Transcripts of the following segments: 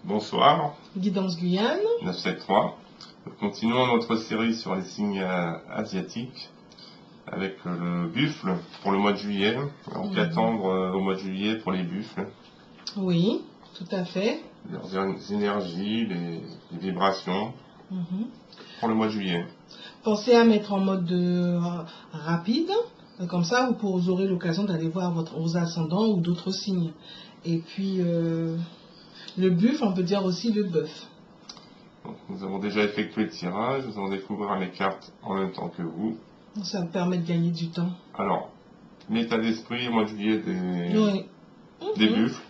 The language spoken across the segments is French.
Bonsoir, Guidance Guyane. 973. Nous continuons notre série sur les signes asiatiques avec le buffle pour le mois de juillet. Alors qu'attendre au mois de juillet pour les buffles? Oui, tout à fait. Leurs énergies, les vibrations pour le mois de juillet. Pensez à mettre en mode rapide, comme ça vous aurez l'occasion d'aller voir vos ascendants ou d'autres signes. Et puis le buffle, on peut dire aussi le bœuf. Donc, nous avons déjà effectué le tirage, nous allons découvrir les cartes en même temps que vous. Ça me permet de gagner du temps. Alors, l'état d'esprit au mois de juillet des buffles.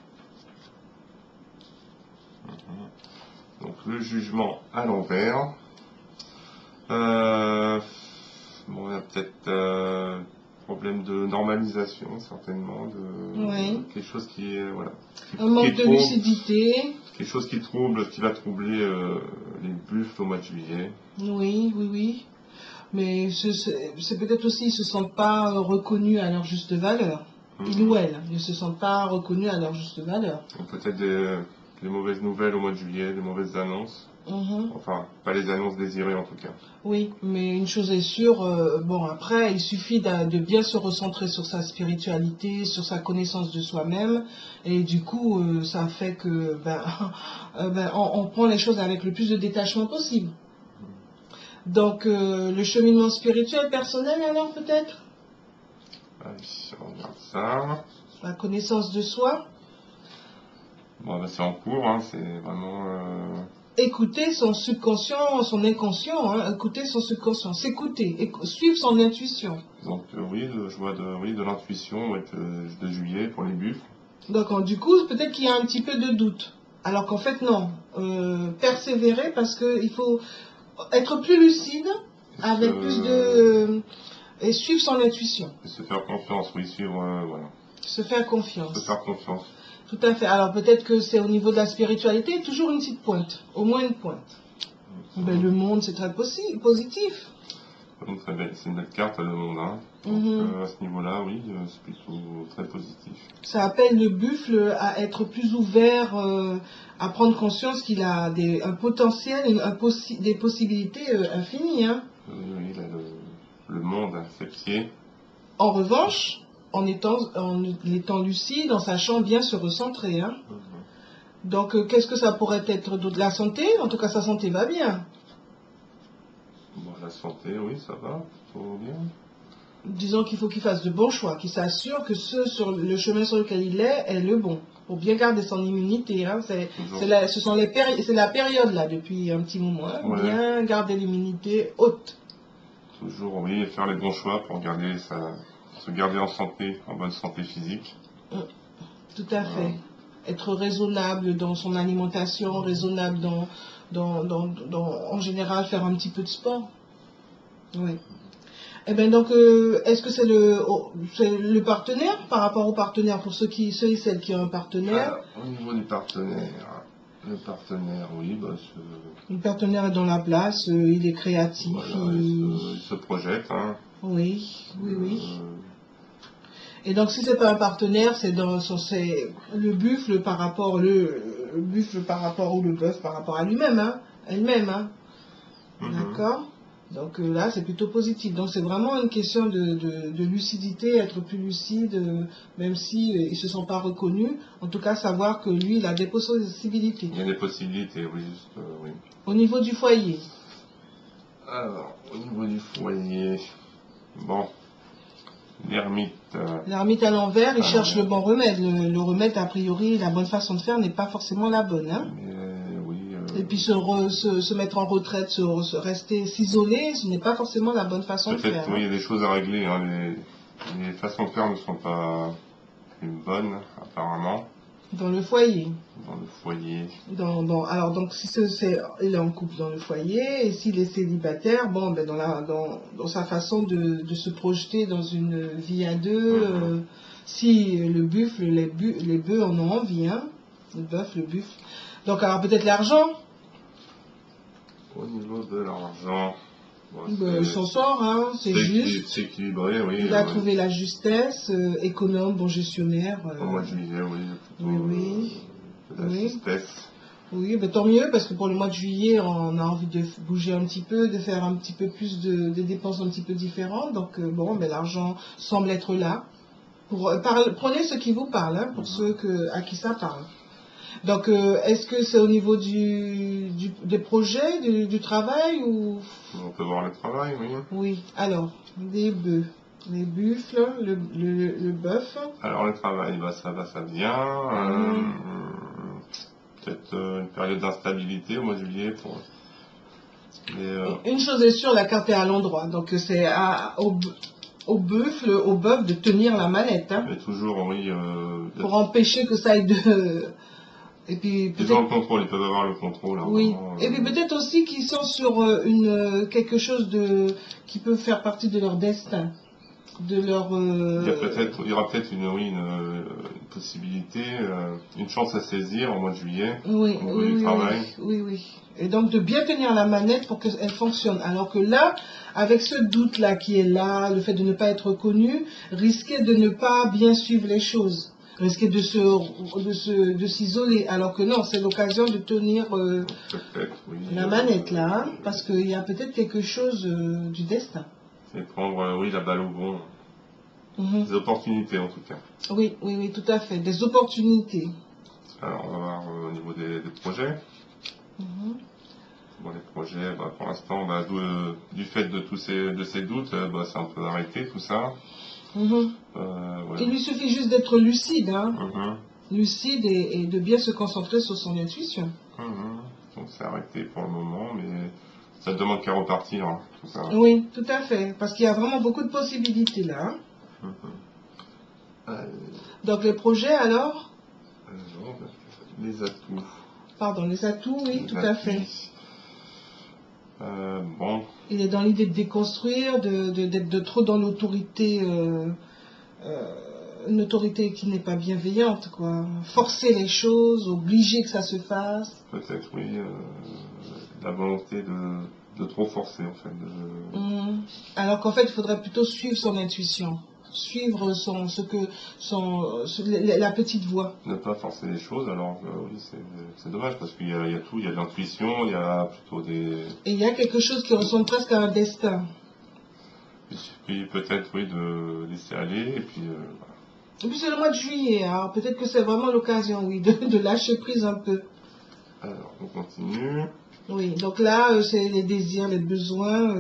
Donc le jugement à l'envers. Bon, il y a peut-être problème de normalisation, certainement, quelque chose qui est un manque de lucidité. Quelque chose qui va troubler les buffles au mois de juillet. Oui. Mais c'est peut-être aussi, ils ne se sentent pas reconnus à leur juste valeur. Ils ou elles ne se sentent pas reconnus à leur juste valeur. Peut-être des mauvaises nouvelles au mois de juillet, des mauvaises annonces. Enfin, pas les annonces désirées en tout cas. Oui, mais une chose est sûre, bon après, il suffit de bien se recentrer sur sa spiritualité, sur sa connaissance de soi-même, et du coup, ça fait que on prend les choses avec le plus de détachement possible. Donc, le cheminement spirituel personnel alors peut-être? Allez, on regarde ça. La connaissance de soi. Bon, c'est en cours, c'est vraiment... Écouter son subconscient, son inconscient, écouter son subconscient, s'écouter, suivre son intuition. Donc oui, je vois de l'intuition de juillet pour les buffles. Donc du coup, peut-être qu'il y a un petit peu de doute. Alors qu'en fait, non. Persévérer parce qu'il faut être plus lucide, avec plus de... et suivre son intuition. Et se faire confiance, oui, suivre, voilà. Se faire confiance. Se faire confiance. Tout à fait. Alors peut-être que c'est au niveau de la spiritualité, toujours une petite pointe, au moins une pointe. Mais le monde, c'est très positif. C'est une belle carte, le monde. Donc, à ce niveau-là, oui, c'est plutôt très positif. Ça appelle le buffle à être plus ouvert, à prendre conscience qu'il a un potentiel, des possibilités infinies. Oui, il a le monde à ses pieds. En revanche, en étant lucide, en sachant bien se recentrer. Donc, qu'est-ce que ça pourrait être d'autre? La santé? En tout cas, sa santé va bien. Bon, la santé, oui, ça va, plutôt bien. Disons qu'il faut qu'il fasse de bons choix, qu'il s'assure que le chemin sur lequel il est le bon, pour bien garder son immunité. C'est la période là, depuis un petit moment, bien garder l'immunité haute. Toujours, oui, faire les bons choix pour se garder en santé, en bonne santé physique. Tout à fait. Être raisonnable dans son alimentation, raisonnable en général, faire un petit peu de sport. Oui. Eh bien donc, est-ce que c'est le partenaire, par rapport au partenaire, pour ceux et celles qui ont un partenaire? Alors, au niveau du partenaire, le partenaire, oui, le partenaire est dans la place, il est créatif. Voilà, il se projette. Oui. Et donc, si c'est pas un partenaire, c'est le buffle par rapport, ou le bœuf par rapport à lui-même, elle-même. D'accord? Donc là, c'est plutôt positif. Donc c'est vraiment une question de lucidité, être plus lucide, même s'il ne se sent pas reconnu. En tout cas, savoir que lui, il a des possibilités. Il y a des possibilités, oui, oui. Au niveau du foyer. Alors, au niveau du foyer, bon, l'ermite. L'ermite à l'envers, il cherche le bon remède. Le remède, a priori, la bonne façon de faire n'est pas forcément la bonne. Et puis se mettre en retraite, s'isoler, ce n'est pas forcément la bonne façon de faire. Peut-être, oui, il y a des choses à régler. Les façons de faire ne sont pas bonnes, apparemment. Dans le foyer. Dans le foyer. Alors, donc, si il est en couple dans le foyer, et s'il est célibataire, bon, dans sa façon de se projeter dans une vie à deux, si le buffle, les bœufs en ont envie, le bœuf, le buffle. Donc, alors peut-être l'argent. Au niveau de l'argent, il s'en sort, c'est juste. C'est équilibré, oui. Il a trouvé la justesse, économe, bon gestionnaire. Au mois de juillet, oui. Oui. La justesse. Oui, ben tant mieux, parce que pour le mois de juillet, on a envie de bouger un petit peu, de faire un petit peu plus de dépenses un petit peu différentes. Donc, bon, ben, l'argent semble être là. Prenez ce qui vous parle, hein, pour ceux à qui ça parle. Donc, est-ce que c'est au niveau des projets, du travail ou... On peut voir le travail, oui. Oui, alors, les bœufs, les buffles, le bœuf. Alors le travail, bah, ça va, ça vient. Peut-être une période d'instabilité au mois de juillet pour... Une chose est sûre, la carte est à l'endroit. Donc, c'est au bœuf de tenir la manette. Hein, mais toujours, oui. pour empêcher que ça aille de... Et puis ils ont le contrôle, ils peuvent avoir le contrôle. Hein, oui. vraiment, Et puis peut-être aussi qu'ils sont sur quelque chose qui peut faire partie de leur destin. De leur... il y aura peut-être une possibilité, une chance à saisir au mois de juillet oui, au niveau du travail. Oui. Et donc de bien tenir la manette pour qu'elle fonctionne. Alors que là, avec ce doute-là qui est là, le fait de ne pas être connu, risquer de ne pas bien suivre les choses. Risquer de s'isoler. Alors que non, c'est l'occasion de tenir la manette là, hein, parce qu'il y a peut-être quelque chose du destin. Et prendre, oui, la balle au bon. Des opportunités en tout cas. Oui, tout à fait. Des opportunités. Alors on va voir au niveau des projets. Bon, les projets, bah, pour l'instant, bah, du fait de ces doutes, bah, c'est un peu arrêté tout ça. Ouais. Il lui suffit juste d'être lucide, hein. Lucide et de bien se concentrer sur son intuition. Donc c'est arrêté pour le moment, mais ça ne demande qu'à repartir, hein, tout ça. Oui, tout à fait, parce qu'il y a vraiment beaucoup de possibilités là. Donc les projets alors les atouts. Pardon, les atouts, oui, tout à fait. Bon. Il est dans l'idée de déconstruire, d'être trop dans l'autorité, une autorité qui n'est pas bienveillante, quoi. Forcer les choses, obliger que ça se fasse. Peut-être, oui, la volonté de trop forcer, en fait. Alors qu'en fait, il faudrait plutôt suivre son intuition. Suivre la petite voix. Ne pas forcer les choses, alors oui, c'est dommage parce qu'il y a tout, il y a de l'intuition, il y a plutôt des... Et il y a quelque chose qui ressemble presque à un destin. Il suffit peut-être, oui, de laisser aller, et puis... voilà. Et puis c'est le mois de juillet, hein. Peut-être que c'est vraiment l'occasion, oui, de lâcher prise un peu. Alors, on continue. Oui, donc là, c'est les désirs, les besoins...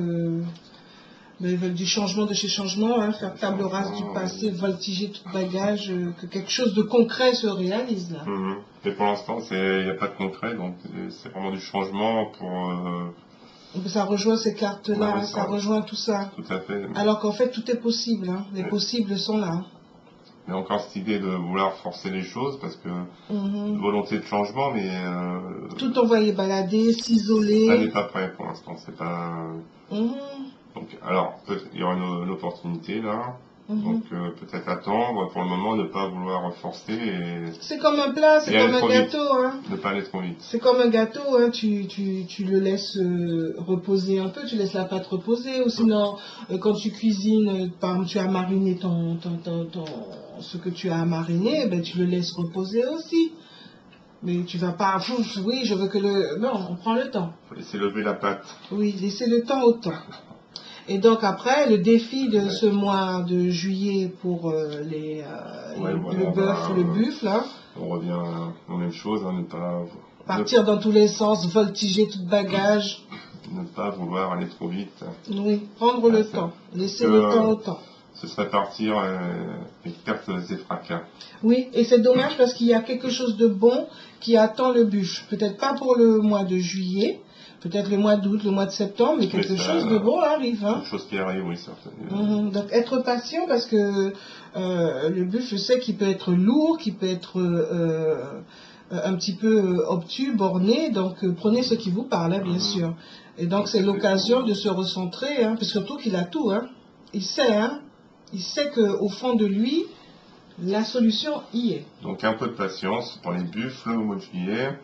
ils veulent du changement de chez changement, hein, faire table rase du passé, voltiger tout bagage, que quelque chose de concret se réalise là. Mais pour l'instant, il n'y a pas de concret, donc c'est vraiment du changement pour... Ça rejoint ces cartes-là, ça rejoint tout ça. Tout à fait. Alors qu'en fait, tout est possible, hein. Les possibles sont là. Hein. Mais encore cette idée de vouloir forcer les choses, parce que une volonté de changement, mais... tout envoyer balader, s'isoler... Ça n'est pas prêt pour l'instant, c'est pas... Donc, alors, il y aura une opportunité là, donc peut-être attendre, pour le moment ne pas vouloir forcer. C'est comme un plat, c'est comme un gâteau. Hein. Ne pas aller trop vite. C'est comme un gâteau, hein. Tu le laisses reposer un peu, tu laisses la pâte reposer, ou sinon quand tu cuisines, par exemple tu as mariné ce que tu as mariné, ben, tu le laisses reposer aussi. Mais tu vas pas, oui, je veux que non, on prend le temps. Il faut laisser lever la pâte. Oui, laisser le temps au temps. Et donc après, le défi de ce mois de juillet pour le bœuf, le buffle. Hein, on revient aux mêmes choses, hein, ne pas... Partir dans tous les sens, voltiger tout bagage. Ne pas vouloir aller trop vite. Oui, prendre le temps, laisser le temps au temps. Ce serait partir avec pertes et fracas. Oui, et c'est dommage parce qu'il y a quelque chose de bon qui attend le bûche. Peut-être pas pour le mois de juillet, peut-être le mois d'août, le mois de septembre, mais quelque chose de bon arrive. Hein. Quelque chose qui arrive, oui, certainement. Donc être patient parce que le bûche, je sais qu'il peut être lourd, qu'il peut être un petit peu obtus, borné, donc prenez ce qui vous parle, hein, bien sûr. Et donc c'est l'occasion de se recentrer, hein, puis surtout qu'il a tout. Hein. Il sait qu'au fond de lui, la solution y est. Donc un peu de patience pour les buffles au mois de juillet.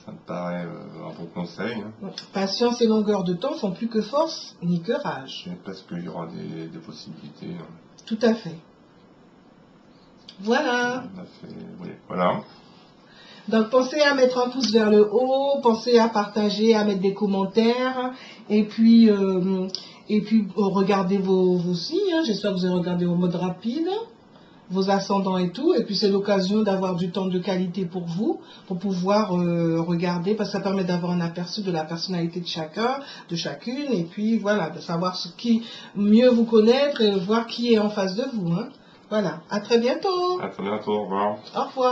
Ça me paraît un bon conseil. Hein. Patience et longueur de temps font plus que force, ni que rage. Parce qu'il y aura des possibilités. Hein. Tout à fait. Voilà. Oui, voilà. Donc, pensez à mettre un pouce vers le haut, pensez à partager, à mettre des commentaires, et puis regardez vos signes, hein. J'espère que vous avez regardé au mode rapide, vos ascendants et tout, et puis c'est l'occasion d'avoir du temps de qualité pour vous, pour pouvoir regarder, parce que ça permet d'avoir un aperçu de la personnalité de chacun, de chacune, et puis voilà, de savoir mieux vous connaître et voir qui est en face de vous, hein. Voilà, à très bientôt. À très bientôt, au revoir. Au revoir.